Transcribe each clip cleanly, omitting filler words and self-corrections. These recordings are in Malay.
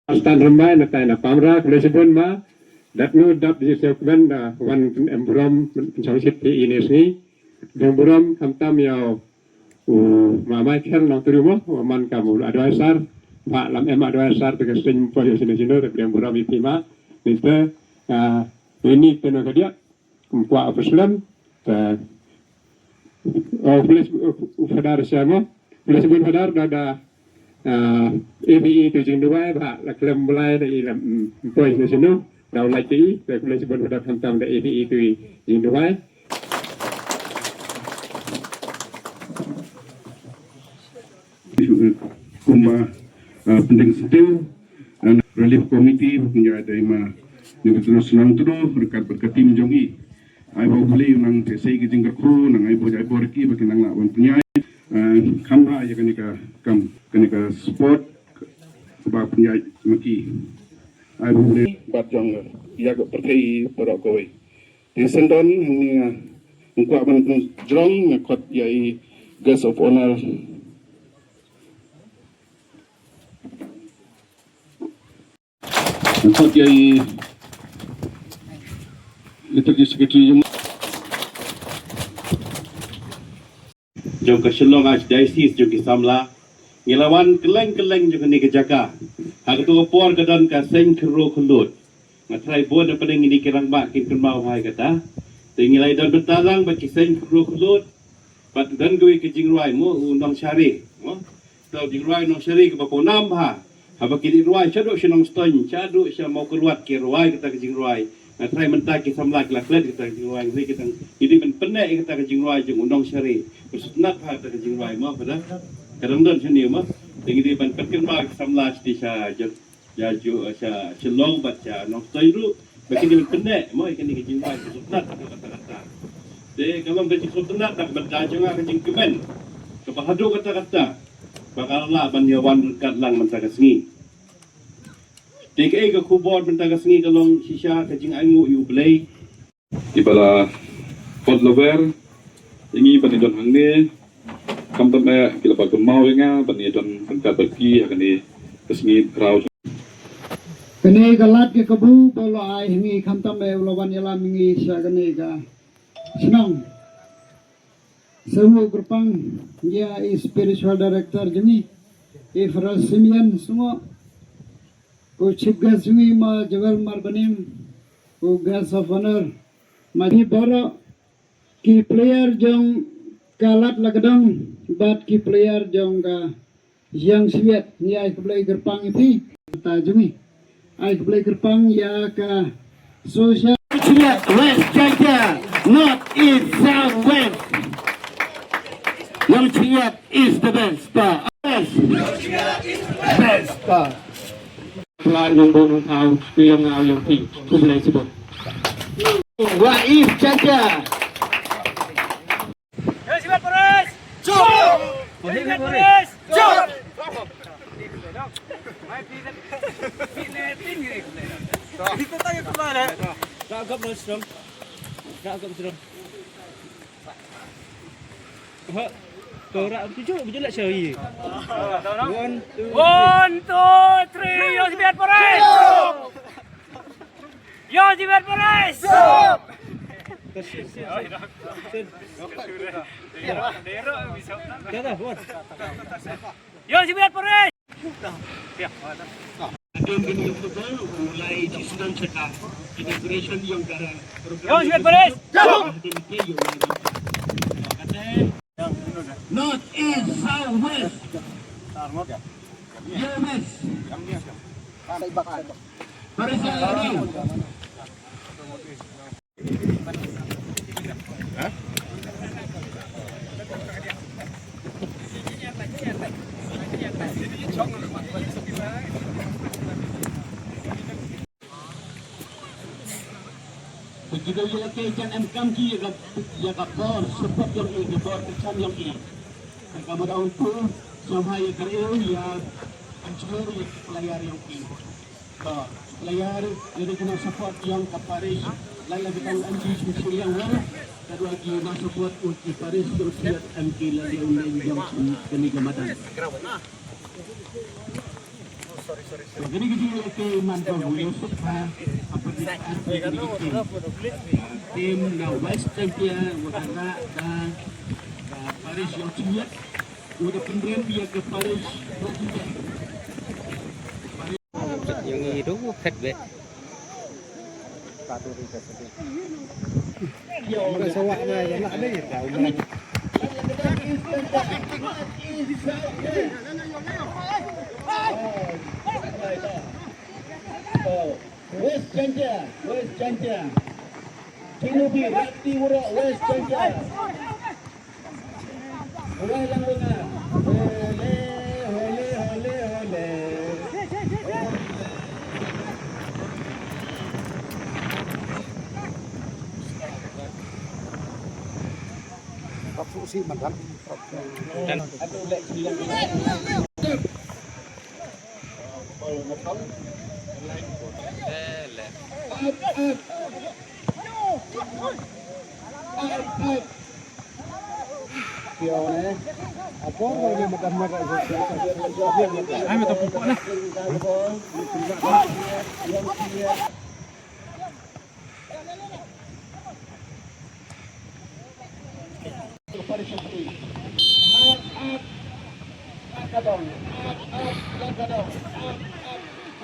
Stan Rambai na tayo na pamra kulesibon ma datno dap di sekben da wan embrom pensawsit pi ines ni embrom kamtam yau mamai ker nang terima man kamu advisor pak lam em advisor tegas sing po sini sini tapi embrom pi ma niste ini tenaga dia kuat Islam pulis ufadar siapa kulesibon fadar da EPE tu jeng dua bah la klem mulai dari poin di sini dah mulai ti dari mulai sebelum pada hantam dari EPE tu jeng dua kumba penting setiu relief committee punya ada ima yang terus senang terus berkat tim jongi ai bau beli nang tesai ke jengker kru nang ai bau reki bagi nang lawan punya kamera ya kenika sport sebab punya maki ai bau bat jong ya ke pertai perok kowe di sendon ni ungkap man jrong nakot yai guest of honor nakot yai liturgi secretary jom ke Shillong Archdiocese jom ke Samla ngelawan keleng-keleng jom ke Jaga hak tu por kedan ka seng kero kelut matrai bon apa dengan ini kerang bak kin mau hai kata tinggalai dan bertarang bagi seng kero kelut pat dan gue ke jingruai mo undang syari mo tau jingruai nong syari ke baponam ha bagi ruai chaduk sinong ston chaduk sia mau keluar ke ruai kita ke jingruai matrai mentah ke Samla kelaklet kita ke jingruai ni kita ini penek kita ke jingruai jeng undang syari bersunat ha kita ke jingruai mo pada kadang-kadang sini mo tinggi ban perken bak Samla di sya ya ju sya Shillong baca nong stoi ru bagi ni penek mo ikan ni ke jingruai bersunat kata-kata de kalau ke sunat tak berdagang ke jing kemen ke bahadu kata-kata bakal lah banyawan dekat lang mentaka sengi DKA ke kubur mentaka sengi kalong sisya ke jing angu yu belai di bala pot lover ini penidon hangni kampan kila bagai mau nga penidon pengkat pergi akan di kesengi rau kene galat ke kebu bolo ai hingi khantam e ulawan yala mingi sya kene ga senang semua grupang dia spiritual director jemi Ifral Simeon semua ko chief guest jemi ma Jawel Marbanim ko guest of honor madi boro ki player jong kalat lagadang bat ki player jong ga yang siwet ni ai play gerpang ipi ta jemi ai play gerpang ya ka social west Jakarta north east south west yang Chiat is the best best pelan yang bong tahu yang ngau yang pi tu boleh sebut Waif Jakarta Sibat Polres! Jom! Sibat Polres! Jom! Kita tanya kemana? Ragam Muslim. Ragam Muslim. Kau rak tujuh berjelak syari. 1, 2, 3. Yo Sibat Polres! Yo Sibat Polres! Yo Sibat Polres! mulai di Sudan Cekah integration yang gara Yo Sibat Polres! north east south west yes begitu juga kejan MKM ya kapor sebab yang ini bor kecam yang ini kamu tahun tu sampai kerja ya anjur ya pelayar yang ini pelayar jadi kena support yang kaparis lain kita anjur susul yang lain kedua lagi masuk buat uji paris terus MK lagi yang jam kini kematan Jadi gitu ke mantap Yusuf tim na West Champion wakana dan Paris yang ciut udah pendirian dia ke Paris Yang itu pet be. West Champion. Tinubi, Rati Wura, West Champion. Mulai lang muna. Hole.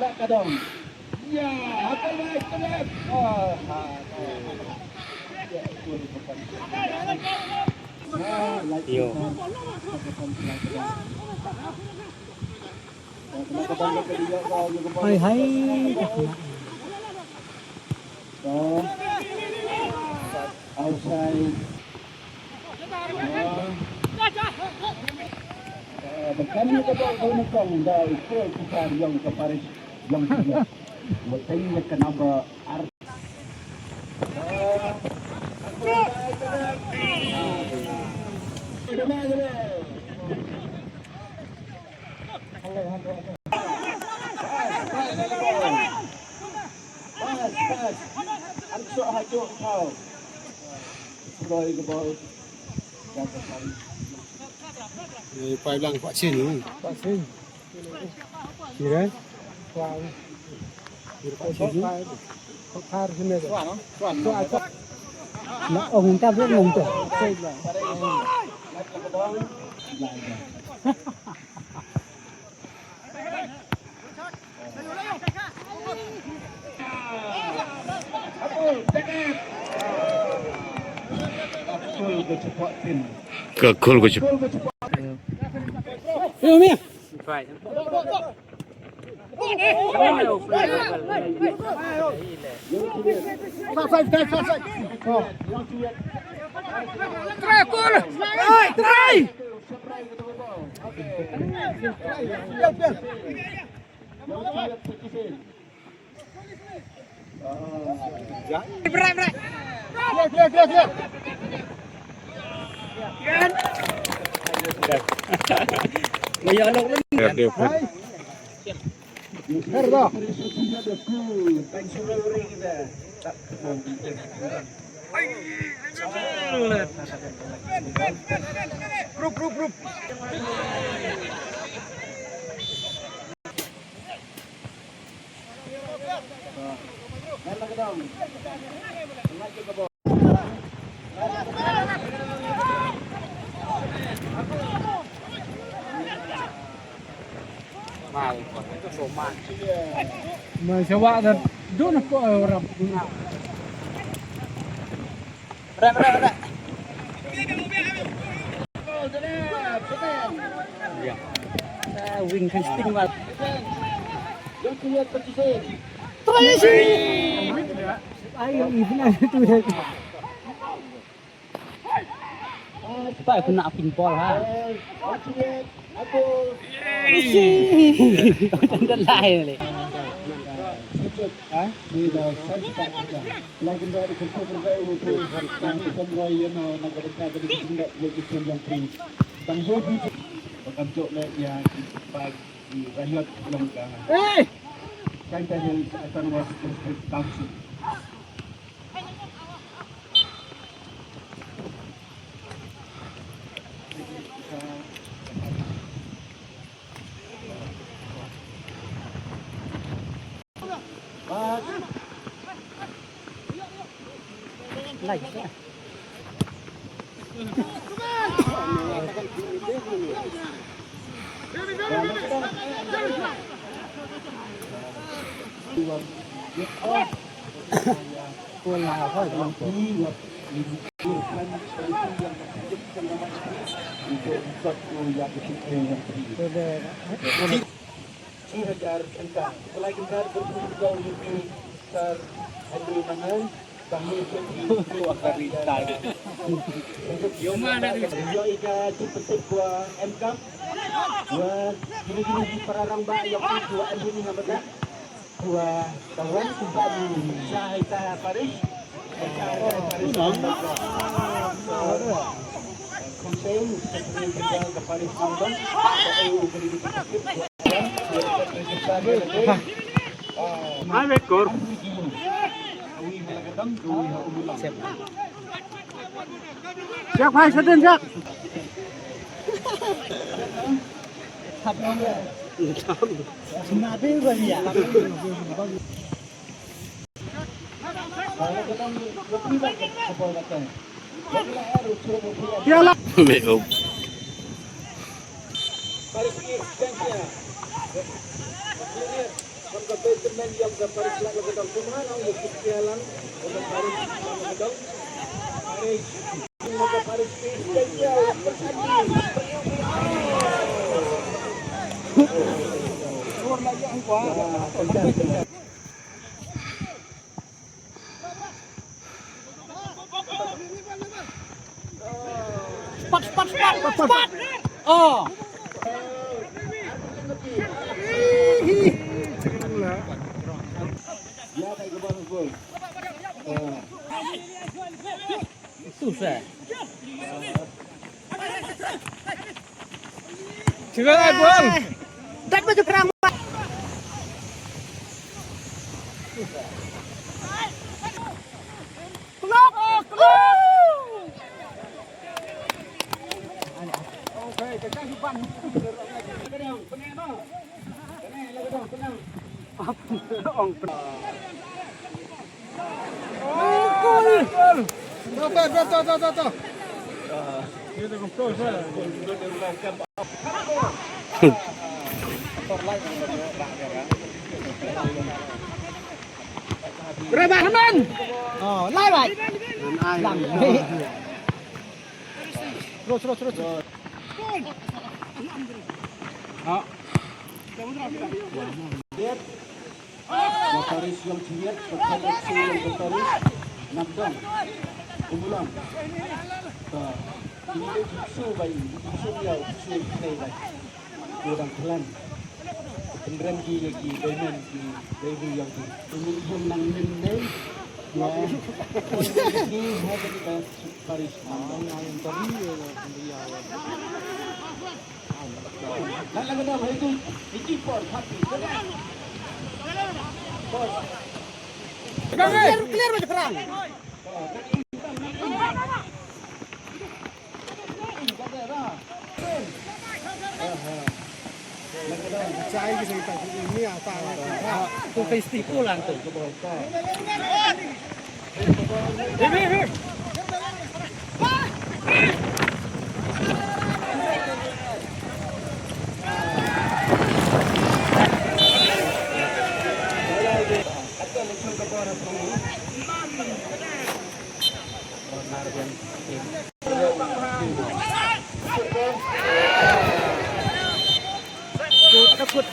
Lakadong. Ya, terbaik. Yo. Hai. Outside. Berkali kali kau dah ikut kita yang ke Paris yang dia. Bertanya kenapa Pas. Ansuk hajuk kau. Roy ke bawah. Jaga kali. Quay lăng quả xin đúng không? Quả xin. Gì đấy? Quả. Quả xin. Có pha trên đây. Quả nó. Quả. Nó ông ta biết ngùng tuổi. Kekul ku cepat. Yêu mẹ. Phải. Trai. Clear. Bây giờ lục lên. Dia pun. Grup. Mà coba dan dulu kok orang punya. Berat. Ya. Wing casting mal. Ayo ini itu deh. Pak kena pingpol ha. Tanda lain le. Ini dah sampai lagi dari kumpulan itu kami semua yang nak berkata dari tindak legislasi yang tinggi. Tangguh itu akan coklat yang bagi rakyat Langka. Kan tadi akan masuk ke council. Siap, hai, sedang siap. Cepat. Oh. Susah. Juga lah, Bang. Tak baju perang. Berapa teman? Oh, lai lại. Làm terus. Notaris yang cilik berkoneksi yang notaris nabdang umulang ini su bayi su yau su nei bayi kurang kelan kemudian lagi dengan bayi yang ini pun nang nei ya ini ada di Paris nabdang yang tadi kalau kita itu por hati clear macam perang. Cai ke cerita ini apa? Tu festival lang tu. Takut.